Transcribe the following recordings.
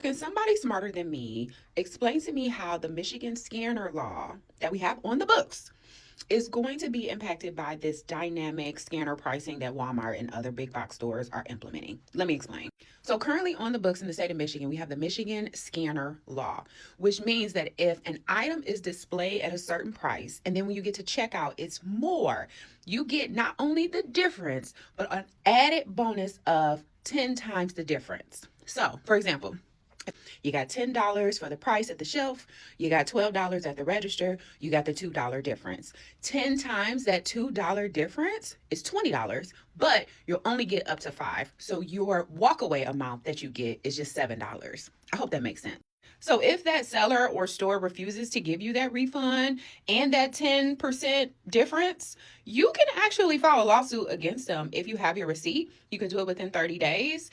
Can somebody smarter than me explain to me how the Michigan scanner law that we have on the books is going to be impacted by this dynamic scanner pricing that Walmart and other big box stores are implementing? Let me explain. So, currently on the books in the state of Michigan, we have the Michigan scanner law, which means that if an item is displayed at a certain price and then when you get to checkout, it's more, you get not only the difference, but an added bonus of 10 times the difference. So, for example, you got $10 for the price at the shelf. You got $12 at the register. You got the $2 difference. 10 times that $2 difference is $20, but you'll only get up to five. So your walkaway amount that you get is just $7. I hope that makes sense. So if that seller or store refuses to give you that refund and that 10% difference, you can actually file a lawsuit against them if you have your receipt. You can do it within 30 days.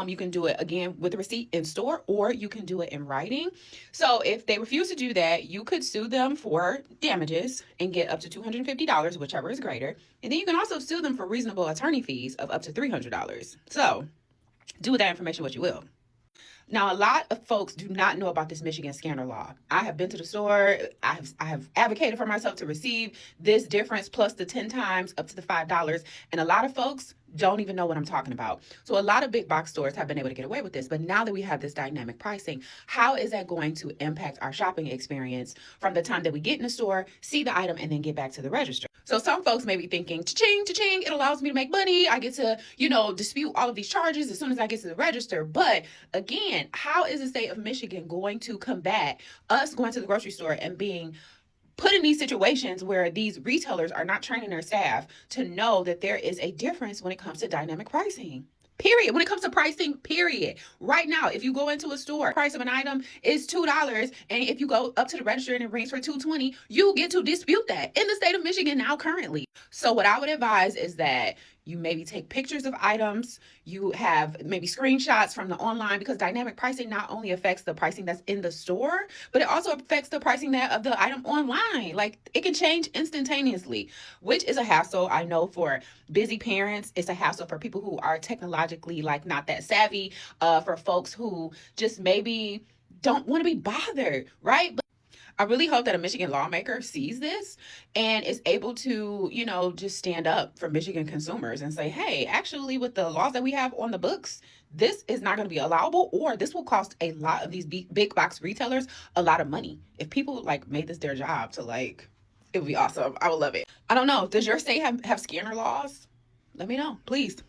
You can do it again with the receipt in store, or you can do it in writing. So if they refuse to do that, you could sue them for damages and get up to $250, whichever is greater. And then you can also sue them for reasonable attorney fees of up to $300. So do with that information what you will. Now, a lot of folks do not know about this Michigan scanner law. I have been to the store. I have advocated for myself to receive this difference plus the 10 times up to the $5. And a lot of folks don't even know what I'm talking about. So a lot of big box stores have been able to get away with this. But now that we have this dynamic pricing, how is that going to impact our shopping experience from the time that we get in the store, see the item, and then get back to the register? So some folks may be thinking, cha-ching, cha-ching, it allows me to make money. I get to, dispute all of these charges as soon as I get to the register. But again, how is the state of Michigan going to combat us going to the grocery store and being put in these situations where these retailers are not training their staff to know that there is a difference when it comes to dynamic pricing? Period. When it comes to pricing, period. Right now, if you go into a store, price of an item is $2, and if you go up to the register and it rings for $2.20, you get to dispute that in the state of Michigan now currently. So what I would advise is that you maybe take pictures of items, you have maybe screenshots from the online, because dynamic pricing not only affects the pricing that's in the store, but it also affects the pricing that of the item online. Like, it can change instantaneously, which is a hassle. I know for busy parents, it's a hassle for people who are technologically like not that savvy, for folks who just maybe don't want to be bothered, right? But I really hope that a Michigan lawmaker sees this and is able to, just stand up for Michigan consumers and say, hey, actually, with the laws that we have on the books, this is not going to be allowable, or this will cost a lot of these big box retailers a lot of money. If people made this their job to it would be awesome. I would love it. I don't know. Does your state have scanner laws? Let me know, please.